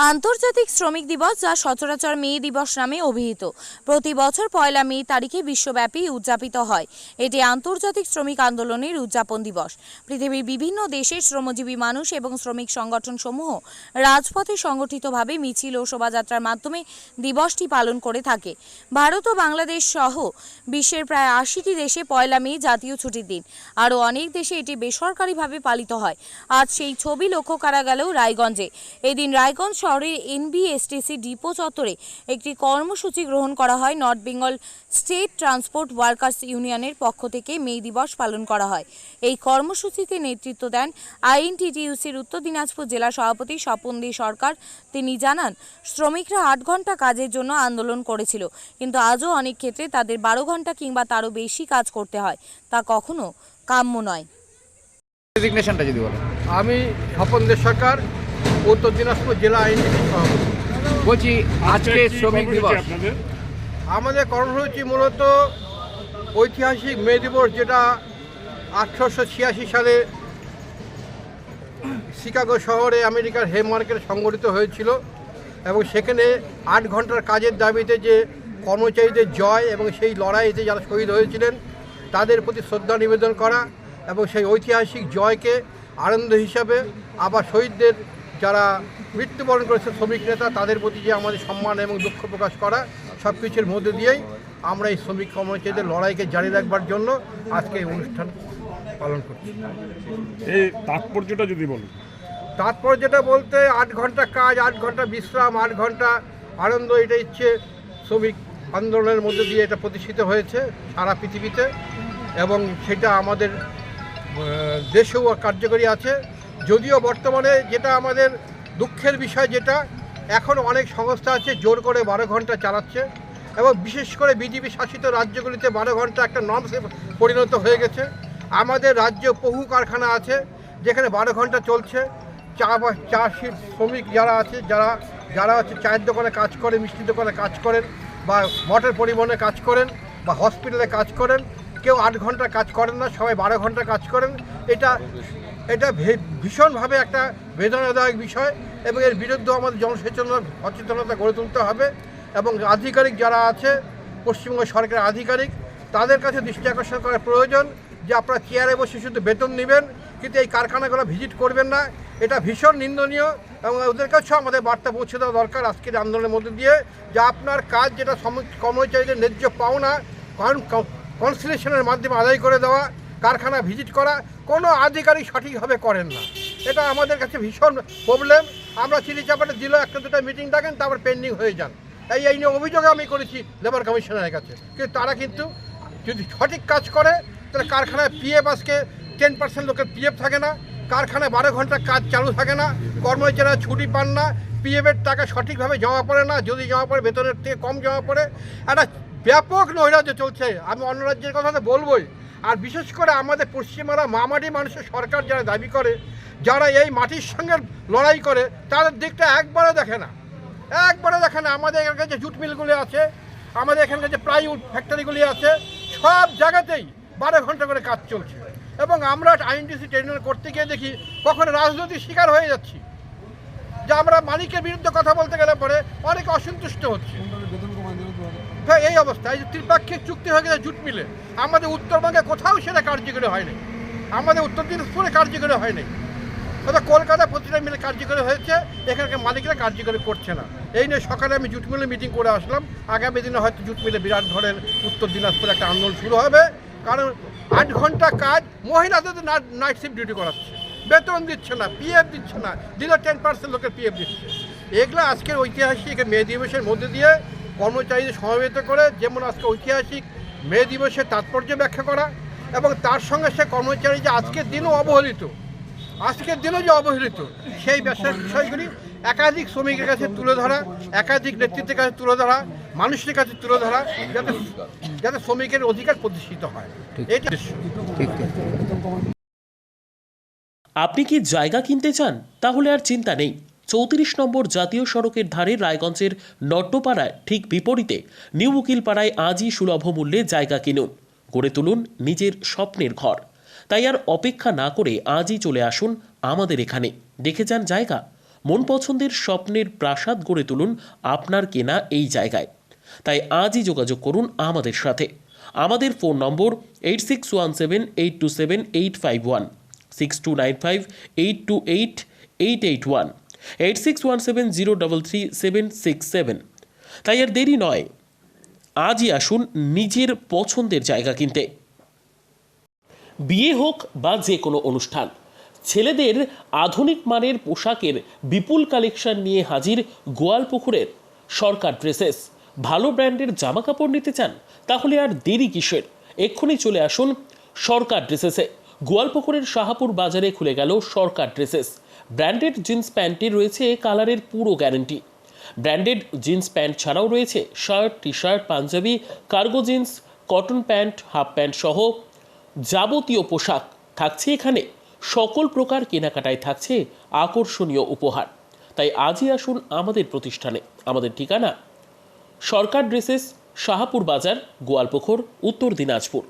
আন্তর্জাতিক শ্রমিক দিবস, যা সচরাচর মে দিবস নামে অভিহিত, প্রতি বছর পয়লা মে তারিখে বিশ্বব্যাপী উদযাপিত হয়। এটি আন্তর্জাতিক শ্রমিক আন্দোলনের উদযাপন দিবস। পৃথিবীর বিভিন্ন দেশের শ্রমজীবী মানুষ এবং শ্রমিক সংগঠন সমূহ রাজপথে সংগঠিতভাবে মিছিল ও শোভাযাত্রার মাধ্যমে দিবসটি পালন করে থাকে। ভারত ও বাংলাদেশ সহ বিশ্বের প্রায় ৮০টি দেশে পয়লা মে জাতীয় ছুটির দিন। আরও অনেক দেশে এটি বেসরকারিভাবে পালিত হয়। আজ সেই ছবি লক্ষ্য করা গেল রায়গঞ্জে। এদিন রায়গঞ্জ শহরের এনবিএসটিসি ডিপো চত্বরে একটি কর্মসূচি গ্রহণ করা হয়। North Bengal state transport workers ইউনিয়নের পক্ষ থেকে মে দিবস পালন করা হয়। এই কর্মসূচিতে নেতৃত্ব দেন আইএনটিটিইউসির উত্তর দিনাজপুর জেলা সভাপতি স্বপন দে সরকার। তিনি জানান, শ্রমিকরা 8 ঘন্টা কাজের জন্য আন্দোলন করেছিল, কিন্তু আজও অনেক ক্ষেত্রে তাদের 12 ঘন্টা কিংবা তারও বেশি কাজ করতে হয়। তা কখনো কাম্য নয়। যদি বলেন। আমি স্বপন দে সরকার, উত্তর দিনাজপুর জেলা আইনজীবী সভাপতি। বলছি, আজকে শ্রমিক দিবস আমাদের কর্মসূচি মূলত ঐতিহাসিক মে দিবস, যেটা 1886 সালে শিকাগো শহরে আমেরিকার হে মার্কেটে সংগঠিত হয়েছিল এবং সেখানে 8 ঘন্টার কাজের দাবিতে যে কর্মচারীদের জয় এবং সেই লড়াইতে যারা শহীদ হয়েছিলেন তাদের প্রতি শ্রদ্ধা নিবেদন করা এবং সেই ঐতিহাসিক জয়কে আনন্দ হিসাবে আবার শহীদদের যারা মৃত্যুবরণ করেছে শ্রমিক নেতা তাদের প্রতি যে আমাদের সম্মান এবং দুঃখ প্রকাশ করা, সব কিছুর মধ্যে দিয়েই আমরা এই শ্রমিক কর্মচারীদের লড়াইকে জারি রাখবার জন্য আজকে এই অনুষ্ঠান পালন করছি। এই তাৎপর্যটা যদি বলুন। তাৎপর্যটা বলতে 8 ঘন্টা কাজ, 8 ঘন্টা বিশ্রাম, 8 ঘন্টা আনন্দ, এটা ইচ্ছে শ্রমিক আন্দোলনের মধ্যে দিয়ে এটা প্রতিষ্ঠিত হয়েছে সারা পৃথিবীতে এবং সেটা আমাদের দেশেও কার্যকরী আছে। যদিও বর্তমানে যেটা আমাদের দুঃখের বিষয়, যেটা এখন অনেক সংস্থা আছে জোর করে 12 ঘন্টা চালাচ্ছে এবং বিশেষ করে বিজেপি শাসিত রাজ্যগুলিতে 12 ঘন্টা একটা নর্মসে পরিণত হয়ে গেছে। আমাদের রাজ্য বহু কারখানা আছে যেখানে 12 ঘন্টা চলছে। চা শ্রমিক যারা আছে, যারা হচ্ছে চায়ের দোকানে কাজ করে, মিষ্টি দোকানে কাজ করেন, বা মোটর পরিবহনে কাজ করেন, বা হসপিটালে কাজ করেন, কেউ 8 ঘন্টা কাজ করেন না, সবাই 12 ঘন্টা কাজ করেন। এটা ভীষণভাবে একটা বেদনাদায়ক বিষয় এবং এর বিরুদ্ধে আমাদের সচেতনতা গড়ে তুলতে হবে এবং আধিকারিক যারা আছে, পশ্চিমবঙ্গ সরকারের আধিকারিক, তাদের কাছে দৃষ্টি আকর্ষণ করা প্রয়োজন যে আপনারা চেয়ারে বসে শুধু বেতন নেবেন কিন্তু এই কারখানাগুলো ভিজিট করবেন না। এটা ভীষণ নিন্দনীয় এবং ওদের কাছেও আমাদের বার্তা পৌঁছে দেওয়া দরকার আজকের আন্দোলনের মধ্যে দিয়ে, যে আপনার কাজ যেটা কর্মচারীদের ন্যায্য পাওনা কনসিলেশনের মাধ্যমে আদায় করে দেওয়া, কারখানা ভিজিট করা, কোনো আধিকারিক সঠিকভাবে করেন না। এটা আমাদের কাছে ভীষণ প্রবলেম। আমরা চিঠিচাপাটা দিল, 1-2টা মিটিং ডাকেন, তারপর পেন্ডিং হয়ে যান। এই নিয়ে অভিযোগ আমি করেছি লেবার কমিশনারের কাছে, কিন্তু তারা কিন্তু যদি সঠিক কাজ করে তাহলে কারখানায় পিএফ, আজকে 10% লোকের পিএফ থাকে না, কারখানায় 12 ঘন্টা কাজ চালু থাকে না, কর্মচারীরা ছুটি পান না, পিএফের টাকা সঠিকভাবে জমা পড়ে না, যদি জমা পড়ে বেতনের থেকে কম জমা পড়ে। একটা ব্যাপক নৈরাজ্য চলছে। আমি অন্য রাজ্যের কথা তো বলবোই, আর বিশেষ করে আমাদের পশ্চিমবাংলা মামাটি মানুষের সরকার যারা দাবি করে, যারা এই মাটির সঙ্গে লড়াই করে, তাদের দিকটা একবারও দেখে না। আমাদের এখানকার যে জুট মিলগুলি আছে, আমাদের এখানকার যে প্লাইউড ফ্যাক্টরিগুলি আছে, সব জায়গাতেই 12 ঘন্টা করে কাজ চলছে এবং আমরা আইএনটিসি ট্রেনিং করতে গিয়ে দেখি কখনো রাজনৈতিক শিকার হয়ে যাচ্ছি, যে আমরা মালিকের বিরুদ্ধে কথা বলতে গেলে পরে অনেকে অসন্তুষ্ট হচ্ছে। এই অবস্থায় যে ত্রিপাক্ষিক চুক্তি হয়ে গেছে জুট মিলে, আমাদের উত্তরবঙ্গে কোথাও সেটা কার্যকরী হয়নি, আমাদের উত্তর দিনাজপুরে কার্যকরী হয়নি, অর্থাৎ কলকাতা প্রতিটা মিলে কার্যকরী হয়েছে, এখানকার মালিকরা কার্যকরী করছে না। এই নিয়ে সকালে আমি জুট মিলে মিটিং করে আসলাম। আগামী দিনে হয়তো জুট মিলে বিরাট ধরনের উত্তর দিনাজপুরে একটা আন্দোলন শুরু হবে, কারণ 8 ঘন্টা কাজ, মহিলাদের নাইট শিফট ডিউটি করাচ্ছে, বেতন দিচ্ছে না, পিএফ দিচ্ছে না, দিলে 10% লোকের পিএফ দিচ্ছে। এগুলো আজকের ঐতিহাসিক মে দিবসের মধ্যে দিয়ে কর্মচারীদের সমবেত করে, যেমন আজকে ঐতিহাসিক মে দিবসের তাৎপর্য ব্যাখ্যা করা এবং তার সঙ্গে সে কর্মচারী যে আজকের দিনও অবহেলিত সেই বিষয়গুলি একাধিক শ্রমিকের কাছে তুলে ধরা, একাধিক নেতৃত্বের কাছে তুলে ধরা, মানুষের কাছে তুলে ধরা, যাতে শ্রমিকের অধিকার প্রতিষ্ঠিত হয়। আপনি কি জায়গা কিনতে চান? তাহলে আর চিন্তা নেই। 34 নম্বর জাতীয় সড়কের ধারে রায়গঞ্জের নট্টপাড়ায় ঠিক বিপরীতে নিউ উকিলপাড়ায় আজই সুলভ মূল্যে জায়গা কিনুন, গড়ে তুলুন নিজের স্বপ্নের ঘর। তাই আর অপেক্ষা না করে আজই চলে আসুন আমাদের এখানে, দেখে যান জায়গা। মন পছন্দের স্বপ্নের প্রাসাদ গড়ে তুলুন আপনার কেনা এই জায়গায়। তাই আজই যোগাযোগ করুন আমাদের সাথে। আমাদের ফোন নম্বর 8617827851, 6295828881, 8617033767। তাই আর দেরি নয়, আজই আসুন নিজের পছন্দের জায়গা কিনতে। বিয়ে হোক বা যে কোনো অনুষ্ঠান, ছেলেদের আধুনিক মানের পোশাকের বিপুল কালেকশন নিয়ে হাজির গোয়ালপুকুরের সরকার ড্রেসেস। ভালো ব্র্যান্ডের জামা কাপড় নিতে চান? তাহলে আর দেরি কিসের? এক্ষুনি চলে আসুন সরকার ড্রেসেসে। গোয়ালপুকুরের শাহাপুর বাজারে খুলে গেল সরকার ড্রেসেস। ব্র্যান্ডেড জিন্স প্যান্টের রয়েছে কালারের পুরো গ্যারেন্টি। ব্র্যান্ডেড জিন্স প্যান্ট ছাড়াও রয়েছে shirt, T shirt, punjabi, cargo jeans, cotton pant, half pant সহ যাবতীয় পোশাক থাকছে এখানে। সকল প্রকার কেনাকাটায় থাকছে আকর্ষণীয় উপহার। তাই আজই আসুন আমাদের প্রতিষ্ঠানে। আমাদের ঠিকানা সরকার ড্রেসেস, শাহাপুর বাজার, গোয়ালপুকুর, উত্তর দিনাজপুর।